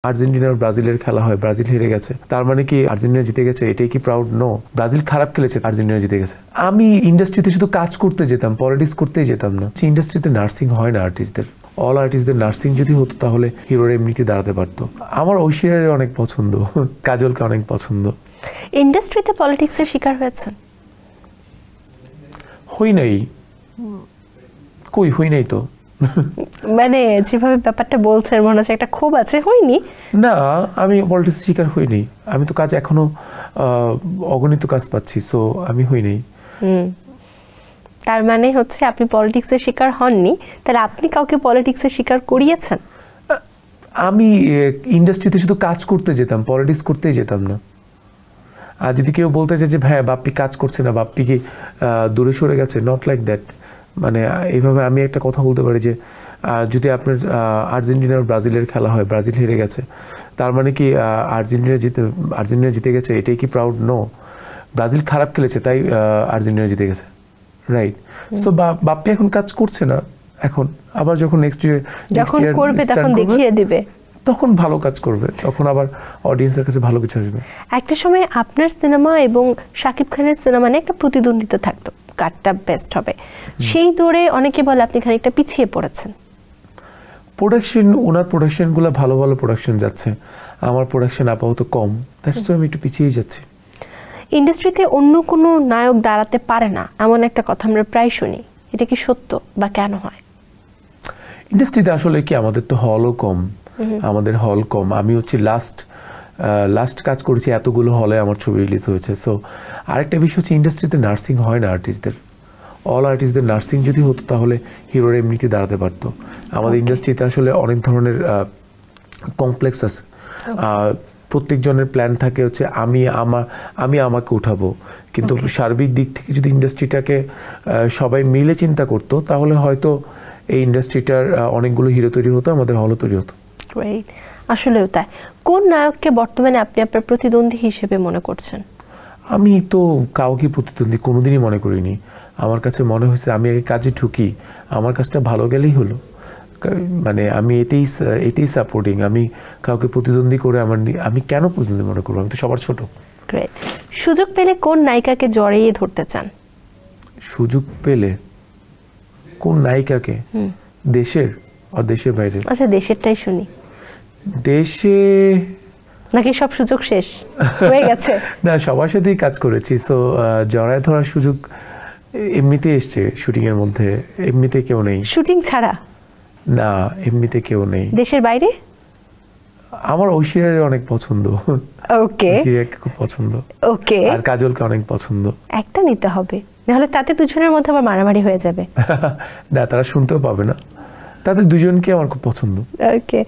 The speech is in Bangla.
আর্জেন্টিনা আর ব্রাজিলের খেলা হয়, ব্রাজিল হেরে গেছে, তার মানে কি আর্জেন্টিনা জিতে গেছে? এটাই কি প্রাউড? নো, ব্রাজিল খারাপ খেলেছে, আর্জেন্টিনা জিতে গেছে। আমি ইন্ডাস্ট্রিতে শুধু কাজ করতে যেতাম, পলিটিক্স করতেই যেতাম না। ইন্ডাস্ট্রিতে নার্সিং হয় না আর্টিস্টদের। অল আর্টিস্টদের নার্সিং যদি হতো তাহলে হিরোরা এমনিতে দাঁড়াতে পারতো। আমার ঐশ্বরিয়ার অনেক পছন্দ, কাজলকে অনেক পছন্দ। ইন্ডাস্ট্রিতে পলিটিক্সের শিকার হয়েছেন? হই নাই, কই হই নাই তো। মানে যেভাবে ব্যাপারটা বলছেন মনে হচ্ছে একটা ক্ষোভ আছে, হয়নি না, আমি পলিটিক্স শিকার হইনি। আমি তো কাজ এখনো অগণিত কাজ পাচ্ছি, সো আমি হইনি। তার মানে হচ্ছে আপনি পলিটিক্সের শিকার হননি, তাহলে আপনি কাউকে পলিটিক্সের শিকার করিয়েছেন? আমি ইন্ডাস্ট্রিতে শুধু কাজ করতে যেতাম, পলিটিক্স করতেই যেতাম না। আর যদি কেউ বলতে চায় যে ভাইয়া বাপ্পি কাজ করছে না, বাপ্পি কি দূরে সরে গেছে, নট লাইক দ্যাট। মানে এইভাবে আমি একটা কথা বলতে পারি যে যদি আপনার আর্জেন্টিনা আর ব্রাজিলের খেলা হয়, ব্রাজিল হেরে গেছে, তার মানে কি আর্জেন্টিনা জিতে গেছে? এটাই কি প্রাউড? নো, ব্রাজিল খারাপ খেলেছে তাই আর্জেন্টিনা জিতে গেছে, রাইট? সো বাপ্পি এখন কাজ করছে না, এখন আবার যখন নেক্সট ইয়ার করবে তখন দেখিয়ে দিবে, তখন ভালো কাজ করবে, তখন আবার অডিয়েন্সের কাছে ভালো কিছু আসবে। একটা সময় আপনার সিনেমা এবং শাকিব খানের সিনেমা নিয়ে একটা প্রতিদ্বন্দ্বিতা থাকতো, কারটা বেস্ট হবে। সেই দৌড়ে অনেকে বলে আপনি খানিকটা পিছিয়ে পড়েছেন। প্রোডাকশন, ওনার প্রোডাকশনগুলো ভালো ভালো প্রোডাকশন যাচ্ছে, আমার প্রোডাকশন আপাতত কম, দ্যাটস ওয়াই আমি একটু পিছিয়ে যাচ্ছি। ইন্ডাস্ট্রিতে অন্য কোনো নায়ক দাঁড়াতে পারে না এমন একটা কথা আমরা প্রায় শুনি, এটা কি সত্য বা কেন হয়? ইন্ডাস্ট্রিতে আসলে কি আমাদের তো হলও কম, আমাদের হল কম। আমি হচ্ছে লাস্ট কাজ করেছি এতগুলো হলে আমার ছবি রিলিজ হয়েছে। সো আরেকটা বিষয় হচ্ছে ইন্ডাস্ট্রিতে নার্সিং হয় না আর্টিস্টদের। অল আর্টিস্টদের নার্সিং যদি হতো তাহলে হিরোরা এমনিতে দাঁড়াতে পারতো। আমাদের ইন্ডাস্ট্রিতে আসলে অনেক ধরনের কমপ্লেক্স আছে। প্রত্যেকজনের প্ল্যান থাকে হচ্ছে আমি আমাকে উঠাবো, কিন্তু সার্বিক দিক থেকে যদি ইন্ডাস্ট্রিটাকে সবাই মিলে চিন্তা করতো তাহলে হয়তো এই ইন্ডাস্ট্রিটার অনেকগুলো হিরো তৈরি হতো, আমাদের হলও তৈরি হতো। আসলেও তাই। কোন নায়ককে বর্তমানে আপনি আপনার প্রতিদ্বন্দ্বী হিসেবে মনে করছেন? আমি তো কাউকে প্রতিদ্বন্দ্বী কোনোদিনই মনে করিনি। আমার কাছে মনে হয়েছে আমি এই কাজে ঢুকি, আমার কাজটা ভালো গেলেই হলো। মানে আমি এতেই সাপোর্টিং। আমি কাউকে প্রতিদ্বন্দ্বী করে আমি কেন প্রতিদ্বন্দ্বী মনে করবো? আমি তো সবার ছোট। গ্রেট। সুযোগ পেলে কোন নায়িকাকে জড়িয়ে ধরতে চান? সুযোগ পেলে কোন নায়িকাকে? দেশের আর দেশের বাইরে? আচ্ছা, দেশেরটাই শুনি। দেশে নাকি সব সুযোগ শেষ হয়ে গেছে? না, সবার সাথেই কাজ করেছি, সো জড়ায় ধরার সুযোগ এমনিতে এসছে শুটিং এর মধ্যে। এমনিতে কেউ নেই শুটিং ছাড়া? না, এমনিতে কেউ নেই। দেশের বাইরে? আমার ঐশ্বরিয়ার অনেক পছন্দ। ওকে, ঐশ্বরিয়াকে খুব পছন্দ। ওকে, আর কাজলকে অনেক পছন্দ। একটা নিতে হবে, নাহলে তাতে দুজনের মধ্যে আবার মারামারি হয়ে যাবে। না, তারা শুনতেও পাবে না। তাদের দুজনকে আমার খুব পছন্দ। ওকে।